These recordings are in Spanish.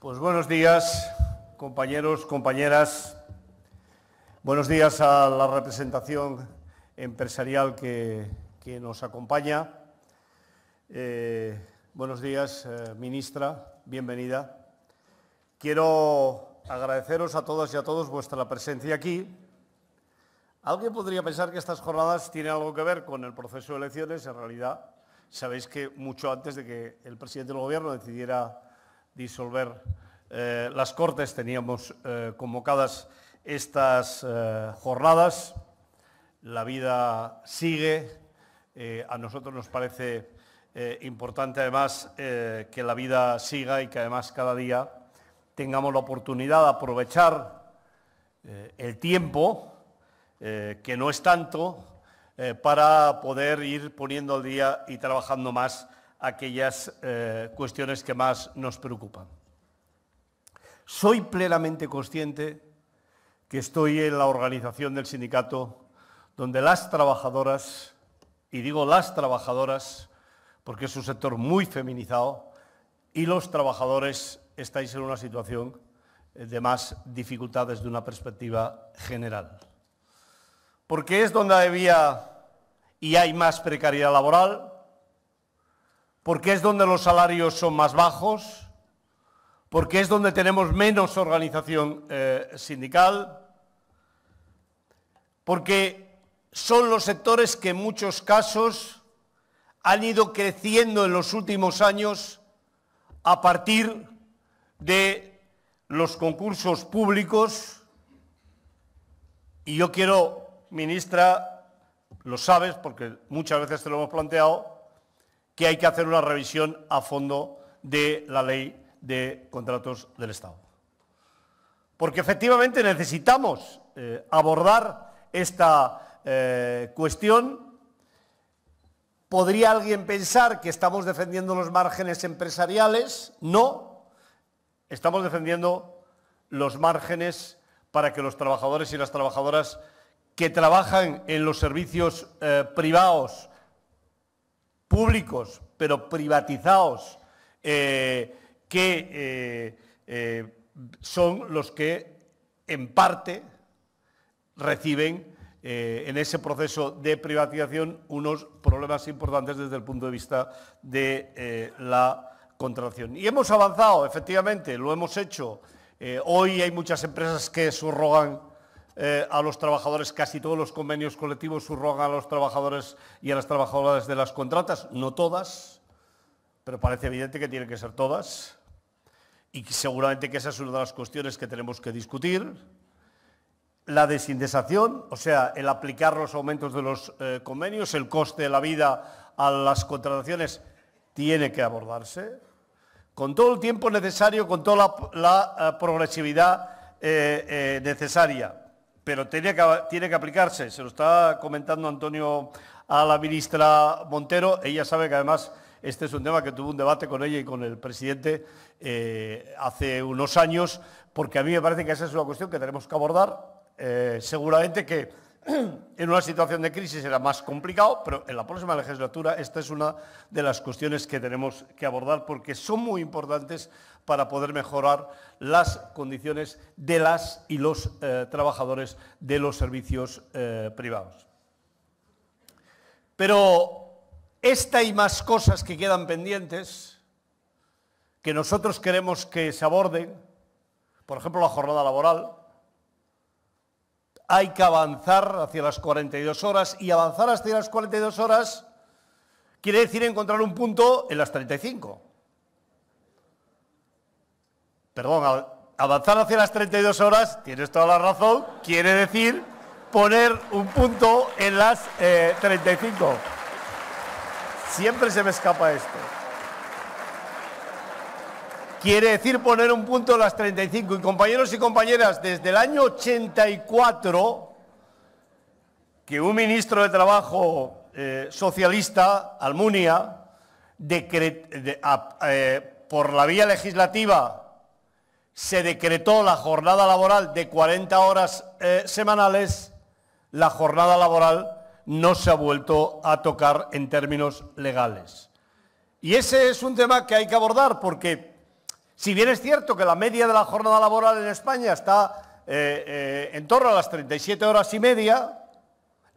Pues buenos días, compañeros, compañeras. Buenos días a la representación empresarial que nos acompaña. Buenos días, ministra, bienvenida. Quiero agradeceros a todas y a todos vuestra presencia aquí. Alguien podría pensar que estas jornadas tienen algo que ver con el proceso de elecciones. En realidad, sabéis que mucho antes de que el presidente del Gobierno decidiera disolver las Cortes, teníamos convocadas estas jornadas. La vida sigue. A nosotros nos parece importante además que la vida siga y que además cada día tengamos la oportunidad de aprovechar el tiempo, que no es tanto, para poder ir poniendo al día y trabajando más aquellas cuestiones que más nos preocupan. Soy plenamente consciente que estoy en la organización del sindicato donde las trabajadoras, y digo las trabajadoras porque es un sector muy feminizado, y los trabajadores estáis en una situación de más dificultad desde una perspectiva general. Porque es donde había y hay más precariedad laboral, porque es donde los salarios son más bajos, porque es donde tenemos menos organización sindical, porque son los sectores que en muchos casos han ido creciendo en los últimos años a partir de los concursos públicos. Y yo quiero, ministra, lo sabes porque muchas veces te lo hemos planteado, que hay que hacer una revisión a fondo de la ley de contratos del Estado. Porque efectivamente necesitamos abordar esta cuestión. ¿Podría alguien pensar que estamos defendiendo los márgenes empresariales? No, estamos defendiendo los márgenes para que los trabajadores y las trabajadoras que trabajan en los servicios privados, públicos, pero privatizados, que son los que en parte reciben en ese proceso de privatización unos problemas importantes desde el punto de vista de la contratación. Y hemos avanzado, efectivamente, lo hemos hecho. Hoy hay muchas empresas que subrogan a los trabajadores, casi todos los convenios colectivos subrogan a los trabajadores y a las trabajadoras de las contratas, no todas, pero parece evidente que tienen que ser todas, y seguramente que esa es una de las cuestiones que tenemos que discutir. La desindexación, o sea, el aplicar los aumentos de los convenios, el coste de la vida a las contrataciones, tiene que abordarse con todo el tiempo necesario, con toda la progresividad necesaria. Pero tiene que aplicarse. Se lo está comentando Antonio a la ministra Montero. Ella sabe que además este es un tema que tuvo un debate con ella y con el presidente hace unos años, porque a mí me parece que esa es una cuestión que tenemos que abordar. Seguramente que en una situación de crisis era más complicado, pero en la próxima legislatura esta es una de las cuestiones que tenemos que abordar porque son muy importantes para poder mejorar las condiciones de las y los trabajadores de los servicios privados. Pero esta y más cosas que quedan pendientes, que nosotros queremos que se aborden, por ejemplo, la jornada laboral. Hay que avanzar hacia las 42 horas y avanzar hacia las 42 horas quiere decir encontrar un punto en las 35. Perdón, avanzar hacia las 32 horas, tienes toda la razón, quiere decir poner un punto en las 35. Siempre se me escapa esto. Quiere decir poner un punto en las 35. Y compañeros y compañeras, desde el año 84, que un ministro de Trabajo socialista, Almunia, por la vía legislativa, se decretó la jornada laboral de 40 horas semanales, la jornada laboral no se ha vuelto a tocar en términos legales. Y ese es un tema que hay que abordar porque Si bien es cierto que la media de la jornada laboral en España está en torno a las 37 horas y media,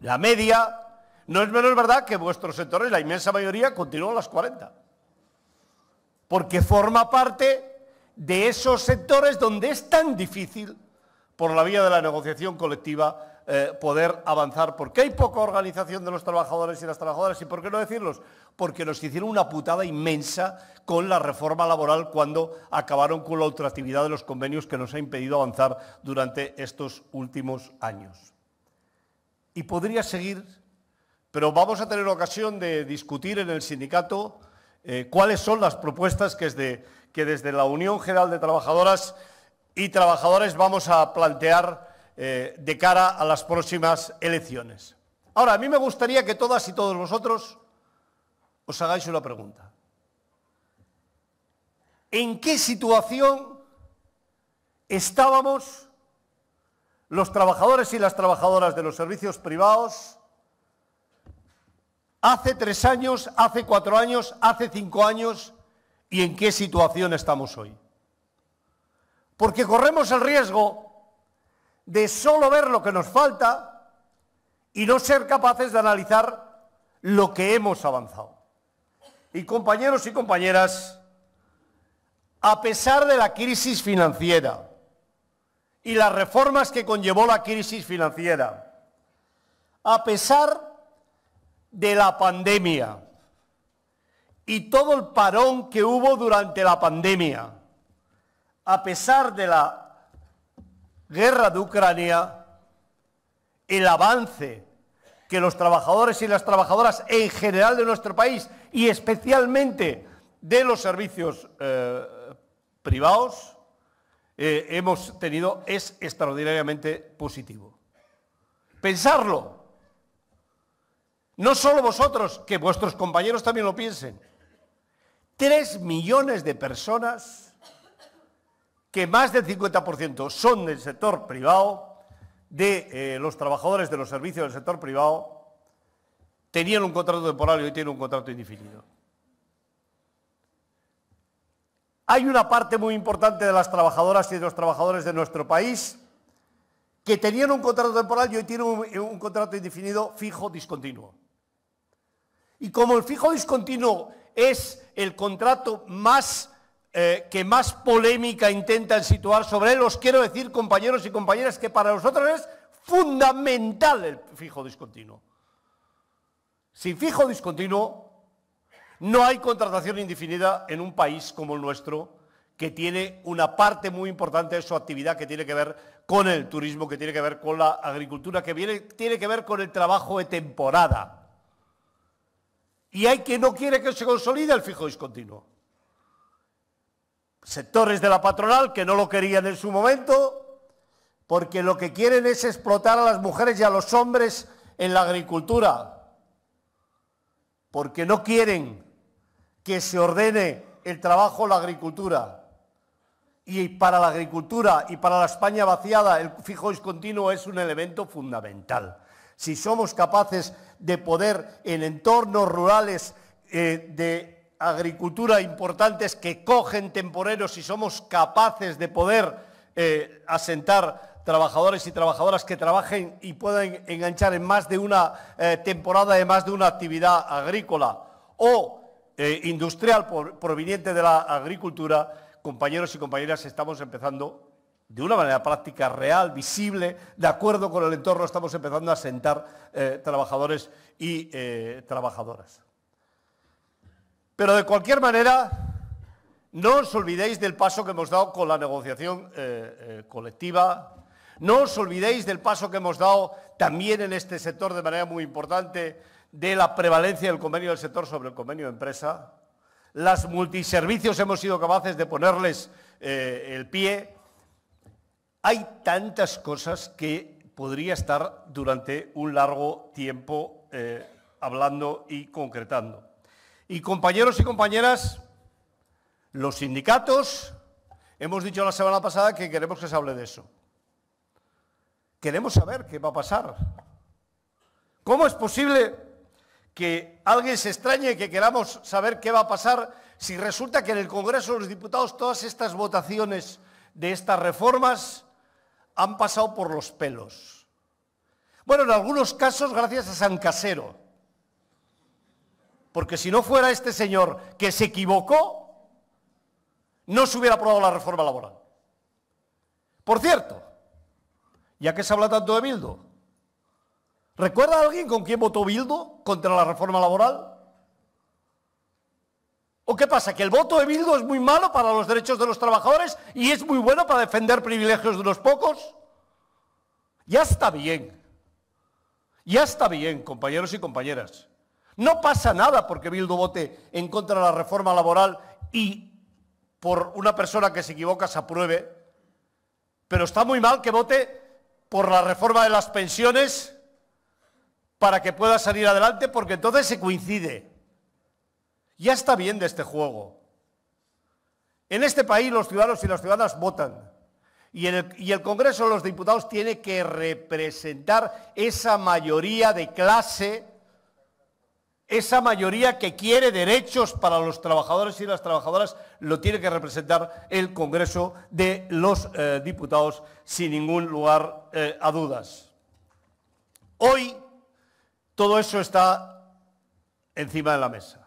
la media, no es menos verdad que vuestros sectores, la inmensa mayoría, continúan las 40. Porque forma parte de esos sectores donde es tan difícil, por la vía de la negociación colectiva, poder avanzar, porque hay poca organización de los trabajadores y las trabajadoras. ¿Y por qué no decirlos? Porque nos hicieron una putada inmensa con la reforma laboral cuando acabaron con la ultraactividad de los convenios, que nos ha impedido avanzar durante estos últimos años. Y podría seguir, pero vamos a tener ocasión de discutir en el sindicato cuáles son las propuestas que desde la Unión General de Trabajadoras y Trabajadores vamos a plantear de cara a las próximas elecciones. Ahora, a mí me gustaría que todas y todos vosotros os hagáis una pregunta. ¿En qué situación estábamos los trabajadores y las trabajadoras de los servicios privados hace 3 años, hace 4 años, hace 5 años, y en qué situación estamos hoy? Porque corremos el riesgo de solo ver lo que nos falta y no ser capaces de analizar lo que hemos avanzado. Y compañeros y compañeras, a pesar de la crisis financiera y las reformas que conllevó la crisis financiera, a pesar de la pandemia y todo el parón que hubo durante la pandemia, a pesar de la guerra de Ucrania, el avance que los trabajadores y las trabajadoras en general de nuestro país y especialmente de los servicios privados hemos tenido es extraordinariamente positivo. Pensarlo. No solo vosotros, que vuestros compañeros también lo piensen. 3 millones de personas, que más del 50% son del sector privado, de los trabajadores de los servicios del sector privado, tenían un contrato temporal y hoy tienen un contrato indefinido. Hay una parte muy importante de las trabajadoras y de los trabajadores de nuestro país que tenían un contrato temporal y hoy tienen un contrato indefinido fijo discontinuo. Y como el fijo discontinuo es el contrato que más polémica intentan situar sobre él, os quiero decir, compañeros y compañeras, que para nosotros es fundamental el fijo discontinuo. Sin fijo discontinuo no hay contratación indefinida en un país como el nuestro, que tiene una parte muy importante de su actividad que tiene que ver con el turismo, que tiene que ver con la agricultura, que tiene que ver con el trabajo de temporada. Y hay quien no quiere que se consolide el fijo discontinuo. Sectores de la patronal que no lo querían en su momento, porque lo que quieren es explotar a las mujeres y a los hombres en la agricultura, porque no quieren que se ordene el trabajo en la agricultura. Y para la agricultura y para la España vaciada, el fijo discontinuo es un elemento fundamental. Si somos capaces de poder, en entornos rurales de agricultura importantes que cogen temporeros, si somos capaces de poder asentar trabajadores y trabajadoras que trabajen y puedan enganchar en más de una temporada, de más de una actividad agrícola o industrial proveniente de la agricultura, compañeros y compañeras, estamos empezando de una manera práctica, real, visible, de acuerdo con el entorno, estamos empezando a asentar trabajadores y trabajadoras. Pero de cualquier manera, no os olvidéis del paso que hemos dado con la negociación colectiva, no os olvidéis del paso que hemos dado también en este sector de manera muy importante de la prevalencia del convenio del sector sobre el convenio de empresa. Las multiservicios hemos sido capaces de ponerles el pie. Hay tantas cosas que podría estar durante un largo tiempo hablando y concretando. Y compañeros y compañeras, los sindicatos, hemos dicho la semana pasada que queremos que se hable de eso. Queremos saber qué va a pasar. ¿Cómo es posible que alguien se extrañe que queramos saber qué va a pasar si resulta que en el Congreso de los Diputados todas estas votaciones de estas reformas han pasado por los pelos? Bueno, en algunos casos gracias a San Casero, porque si no fuera este señor que se equivocó, no se hubiera aprobado la reforma laboral. Por cierto, ya que se habla tanto de Bildu, ¿recuerda a alguien con quién votó Bildu contra la reforma laboral? ¿O qué pasa? ¿Que el voto de Bildu es muy malo para los derechos de los trabajadores y es muy bueno para defender privilegios de unos pocos? Ya está bien. Ya está bien, compañeros y compañeras. No pasa nada porque Bildu vote en contra de la reforma laboral y por una persona que se equivoca se apruebe. Pero está muy mal que vote por la reforma de las pensiones para que pueda salir adelante, porque entonces se coincide. Ya está bien de este juego. En este país los ciudadanos y las ciudadanas votan y el Congreso de los Diputados tiene que representar esa mayoría de clase, esa mayoría que quiere derechos para los trabajadores y las trabajadoras, lo tiene que representar el Congreso de los Diputados sin ningún lugar a dudas. Hoy todo eso está encima de la mesa.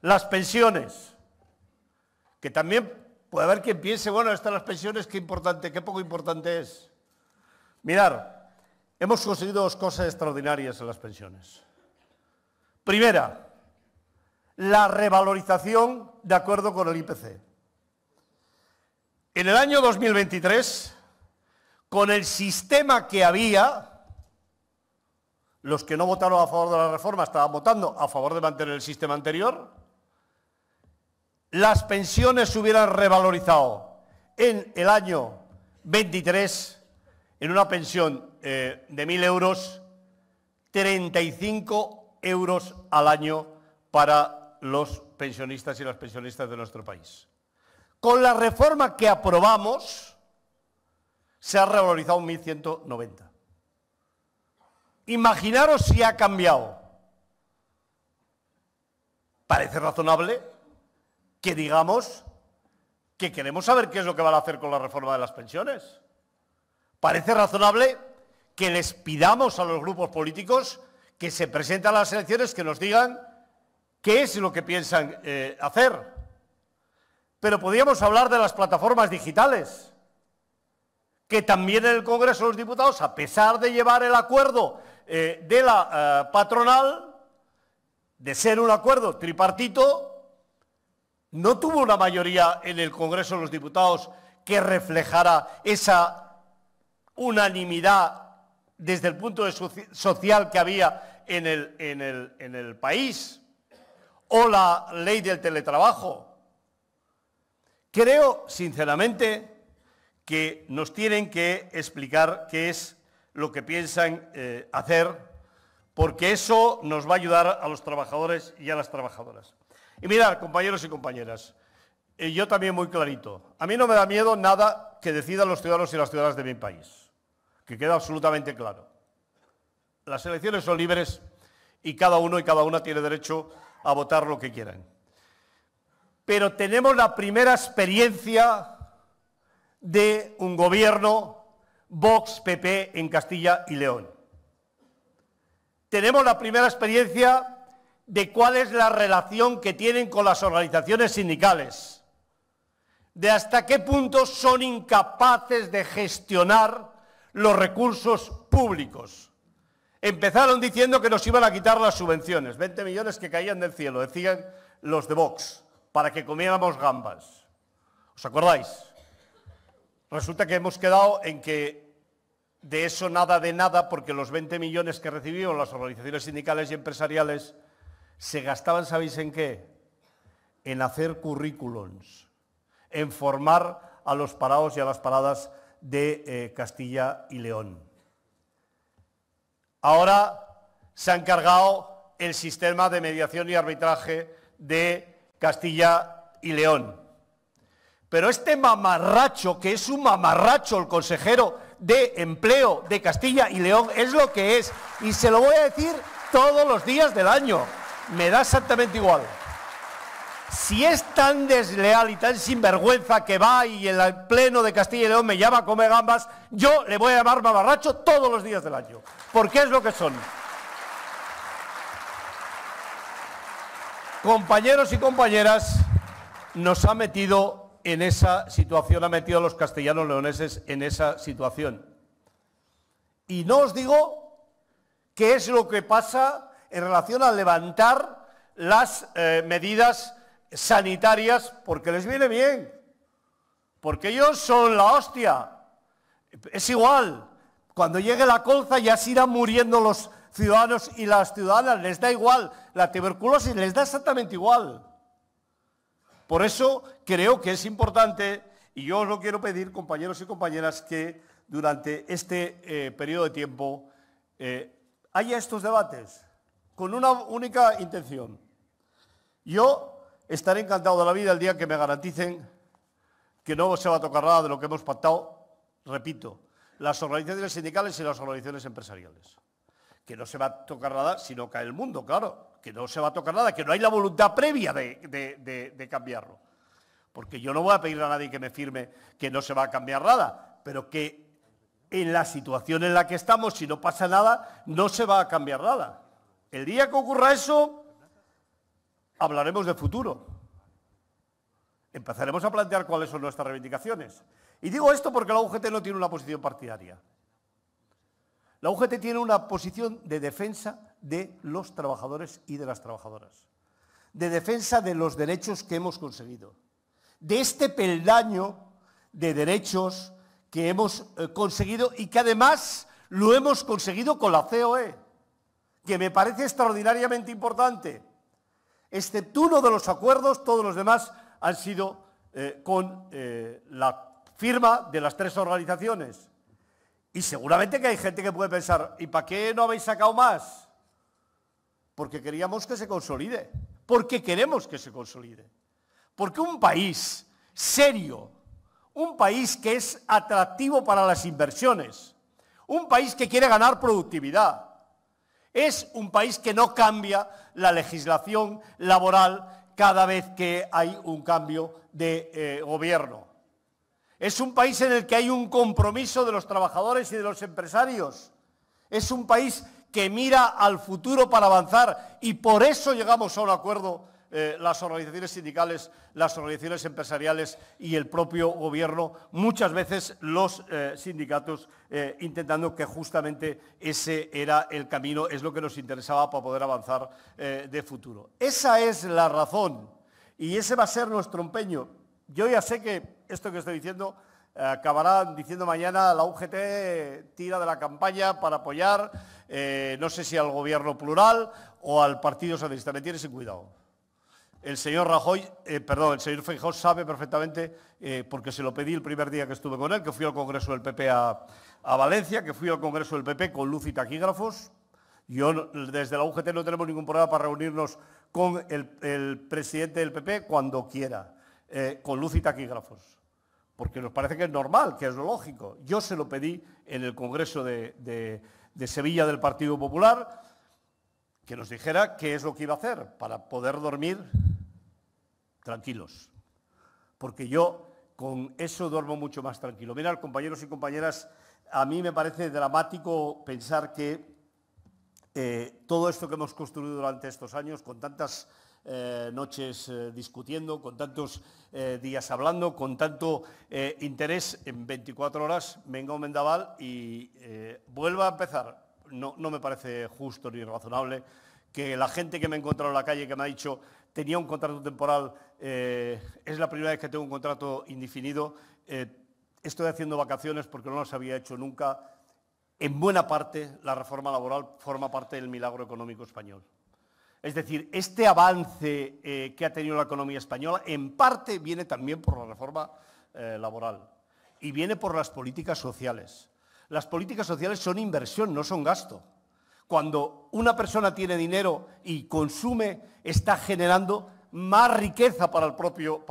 Las pensiones, que también puede haber quien piense, bueno, estas las pensiones, qué importante, qué poco importante es. Mirar, hemos conseguido dos cosas extraordinarias en las pensiones. Primera, la revalorización de acuerdo con el IPC. En el año 2023, con el sistema que había, los que no votaron a favor de la reforma estaban votando a favor de mantener el sistema anterior, las pensiones se hubieran revalorizado en el año 23, en una pensión de 1.000 euros, 35 euros al año para los pensionistas y las pensionistas de nuestro país. Con la reforma que aprobamos, se ha revalorizado 1.190. Imaginaros si ha cambiado. Parece razonable que digamos que queremos saber qué es lo que van a hacer con la reforma de las pensiones. Parece razonable que les pidamos a los grupos políticos que se presenten a las elecciones que nos digan qué es lo que piensan hacer. Pero podríamos hablar de las plataformas digitales, que también en el Congreso de los Diputados, a pesar de llevar el acuerdo de la patronal, de ser un acuerdo tripartito, no tuvo una mayoría en el Congreso de los Diputados que reflejara esa unanimidad desde el punto social que había en el país, o la ley del teletrabajo. Creo, sinceramente, que nos tienen que explicar qué es lo que piensan hacer, porque eso nos va a ayudar a los trabajadores y a las trabajadoras. Y mirad, compañeros y compañeras, yo también muy clarito, a mí no me da miedo nada que decidan los ciudadanos y las ciudadanas de mi país, que queda absolutamente claro. Las elecciones son libres y cada uno y cada una tiene derecho a votar lo que quieran. Pero tenemos la primera experiencia de un gobierno Vox-PP en Castilla y León. Tenemos la primera experiencia de cuál es la relación que tienen con las organizaciones sindicales, de hasta qué punto son incapaces de gestionar los recursos públicos. Empezaron diciendo que nos iban a quitar las subvenciones, 20 millones que caían del cielo, decían los de Vox, para que comiéramos gambas. ¿Os acordáis? Resulta que hemos quedado en que de eso nada de nada, porque los 20 millones que recibieron las organizaciones sindicales y empresariales se gastaban, ¿sabéis en qué? En hacer currículums, en formar a los parados y a las paradas de Castilla y León. Ahora se ha encargado el sistema de mediación y arbitraje de Castilla y León. Pero este mamarracho, que es un mamarracho el consejero de Empleo de Castilla y León, es lo que es, y se lo voy a decir todos los días del año. Me da exactamente igual. Si es tan desleal y tan sinvergüenza que va y en el pleno de Castilla y León me llama a comer gambas, yo le voy a llamar mamarracho todos los días del año, porque es lo que son. Compañeros y compañeras, nos ha metido en esa situación, ha metido a los castellanos leoneses en esa situación. Y no os digo qué es lo que pasa en relación a levantar las medidas sanitarias, porque les viene bien, porque ellos son la hostia. Es igual, cuando llegue la colza ya se irán muriendo los ciudadanos y las ciudadanas, les da igual, la tuberculosis les da exactamente igual. Por eso creo que es importante, y yo os lo quiero pedir, compañeros y compañeras, que durante este periodo de tiempo haya estos debates con una única intención. Yo estaré encantado de la vida el día que me garanticen que no se va a tocar nada de lo que hemos pactado, repito, las organizaciones sindicales y las organizaciones empresariales. Que no se va a tocar nada si no cae el mundo, claro, que no se va a tocar nada, que no hay la voluntad previa de cambiarlo. Porque yo no voy a pedir a nadie que me firme que no se va a cambiar nada, pero que en la situación en la que estamos, si no pasa nada, no se va a cambiar nada. El día que ocurra eso, hablaremos de futuro. Empezaremos a plantear cuáles son nuestras reivindicaciones. Y digo esto porque la UGT no tiene una posición partidaria. La UGT tiene una posición de defensa de los trabajadores y de las trabajadoras, de defensa de los derechos que hemos conseguido, de este peldaño de derechos que hemos conseguido y que además lo hemos conseguido con la COE, que me parece extraordinariamente importante. Excepto uno de los acuerdos, todos los demás han sido con la firma de las tres organizaciones. Y seguramente que hay gente que puede pensar, ¿y para qué no habéis sacado más? Porque queríamos que se consolide, porque queremos que se consolide. Porque un país serio, un país que es atractivo para las inversiones, un país que quiere ganar productividad, es un país que no cambia la legislación laboral cada vez que hay un cambio de gobierno. Es un país en el que hay un compromiso de los trabajadores y de los empresarios. Es un país que mira al futuro para avanzar y por eso llegamos a un acuerdo las organizaciones sindicales, las organizaciones empresariales y el propio gobierno, muchas veces los sindicatos intentando que justamente ese era el camino, es lo que nos interesaba para poder avanzar de futuro. Esa es la razón y ese va a ser nuestro empeño. Yo ya sé que esto que estoy diciendo acabará diciendo mañana la UGT tira de la campaña para apoyar, no sé si al gobierno plural o al Partido Socialista. Me tiene sin cuidado. El señor el señor Feijóo sabe perfectamente, porque se lo pedí el primer día que estuve con él, que fui al Congreso del PP a Valencia, que fui al Congreso del PP con luz y taquígrafos. Yo, desde la UGT no tenemos ningún problema para reunirnos con el presidente del PP cuando quiera. Con luz y taquígrafos, porque nos parece que es normal, que es lo lógico. Yo se lo pedí en el Congreso de Sevilla del Partido Popular, que nos dijera qué es lo que iba a hacer para poder dormir tranquilos, porque yo con eso duermo mucho más tranquilo. Mirad, compañeros y compañeras, a mí me parece dramático pensar que todo esto que hemos construido durante estos años, con tantas noches discutiendo, con tantos días hablando, con tanto interés, en 24 horas venga un vendaval y vuelva a empezar. No me parece justo ni razonable que la gente que me ha encontrado en la calle, que me ha dicho tenía un contrato temporal, es la primera vez que tengo un contrato indefinido, estoy haciendo vacaciones porque no las había hecho nunca. En buena parte la reforma laboral forma parte del milagro económico español. Es decir, este avance que ha tenido la economía española en parte viene también por la reforma laboral y viene por las políticas sociales. Las políticas sociales son inversión, no son gasto. Cuando una persona tiene dinero y consume, está generando más riqueza para el propio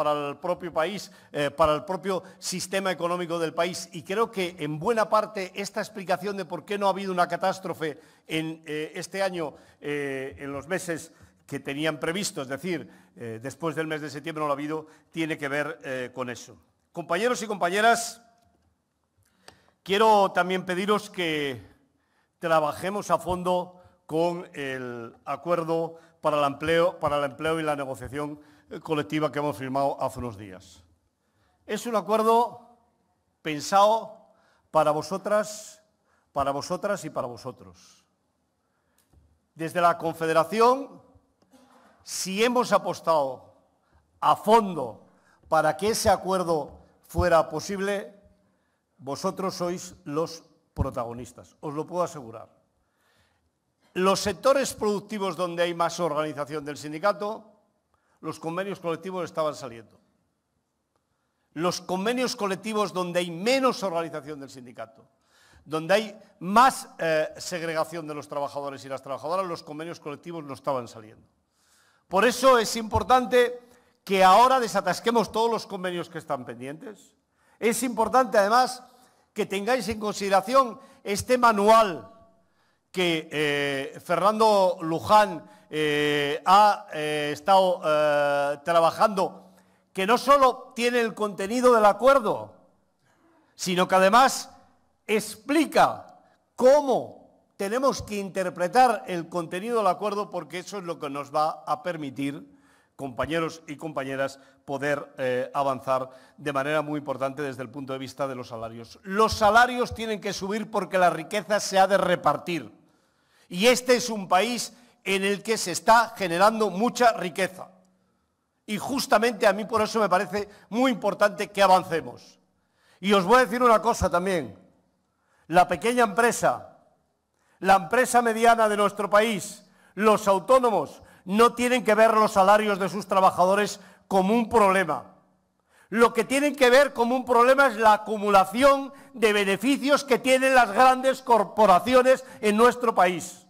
país, para el propio sistema económico del país. Y creo que en buena parte esta explicación de por qué no ha habido una catástrofe en este año, en los meses que tenían previsto, es decir, después del mes de septiembre no lo ha habido, tiene que ver con eso. Compañeros y compañeras, quiero también pediros que trabajemos a fondo con el acuerdo para el empleo y la negociación colectiva que hemos firmado hace unos días. Es un acuerdo pensado para vosotras y para vosotros. Desde la Confederación, si hemos apostado a fondo para que ese acuerdo fuera posible, vosotros sois los protagonistas, os lo puedo asegurar. Los sectores productivos donde hay más organización del sindicato, los convenios colectivos estaban saliendo. Los convenios colectivos donde hay menos organización del sindicato, donde hay más segregación de los trabajadores y las trabajadoras, los convenios colectivos no estaban saliendo. Por eso es importante que ahora desatasquemos todos los convenios que están pendientes. Es importante, además, que tengáis en consideración este manual que Fernando Luján ha estado trabajando, que no solo tiene el contenido del acuerdo, sino que además explica cómo tenemos que interpretar el contenido del acuerdo, porque eso es lo que nos va a permitir, compañeros y compañeras, poder avanzar de manera muy importante desde el punto de vista de los salarios. Los salarios tienen que subir porque la riqueza se ha de repartir. Y este es un país en el que se está generando mucha riqueza. Y justamente a mí por eso me parece muy importante que avancemos. Y os voy a decir una cosa también. La pequeña empresa, la empresa mediana de nuestro país, los autónomos, no tienen que ver los salarios de sus trabajadores como un problema. Lo que tienen que ver como un problema es la acumulación de beneficios que tienen las grandes corporaciones en nuestro país.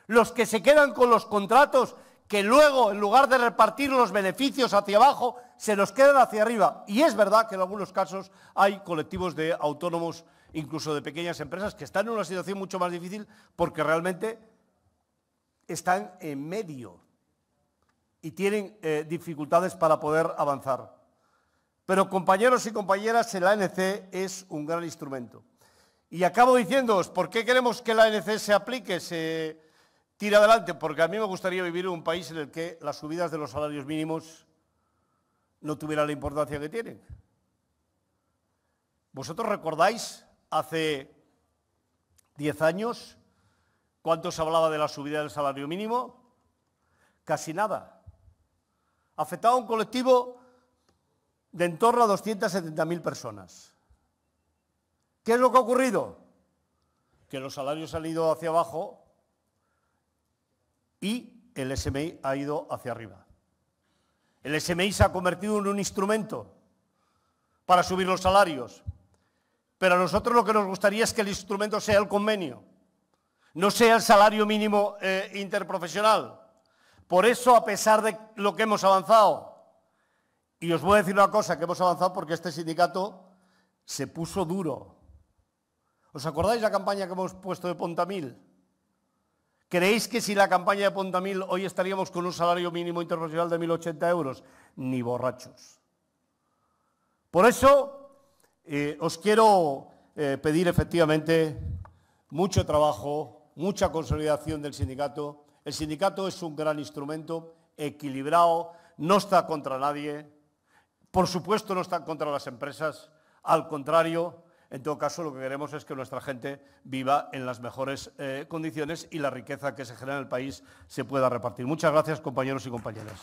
Los que se quedan con los contratos, que luego, en lugar de repartir los beneficios hacia abajo, se los quedan hacia arriba. Y es verdad que en algunos casos hay colectivos de autónomos, incluso de pequeñas empresas, que están en una situación mucho más difícil porque realmente están en medio y tienen dificultades para poder avanzar. Pero, compañeros y compañeras, el ANC es un gran instrumento. Y acabo diciéndoos, ¿por qué queremos que el ANC se aplique, se tire adelante? Porque a mí me gustaría vivir en un país en el que las subidas de los salarios mínimos no tuvieran la importancia que tienen. ¿Vosotros recordáis hace 10 años cuánto se hablaba de la subida del salario mínimo? Casi nada. Afectaba a un colectivo de en torno a 270.000 personas. ¿Qué es lo que ha ocurrido? Que los salarios han ido hacia abajo y el SMI ha ido hacia arriba. El SMI se ha convertido en un instrumento para subir los salarios, pero a nosotros lo que nos gustaría es que el instrumento sea el convenio, no sea el salario mínimo interprofesional. Por eso, a pesar de lo que hemos avanzado, y os voy a decir una cosa, que hemos avanzado porque este sindicato se puso duro. ¿Os acordáis la campaña que hemos puesto de Pontamil? ¿Creéis que si la campaña de Pontamil hoy estaríamos con un salario mínimo interprofesional de 1.080 euros? Ni borrachos. Por eso os quiero pedir efectivamente mucho trabajo, mucha consolidación del sindicato. El sindicato es un gran instrumento, equilibrado, no está contra nadie. Por supuesto no está contra las empresas, al contrario, en todo caso lo que queremos es que nuestra gente viva en las mejores condiciones y la riqueza que se genera en el país se pueda repartir. Muchas gracias, compañeros y compañeras.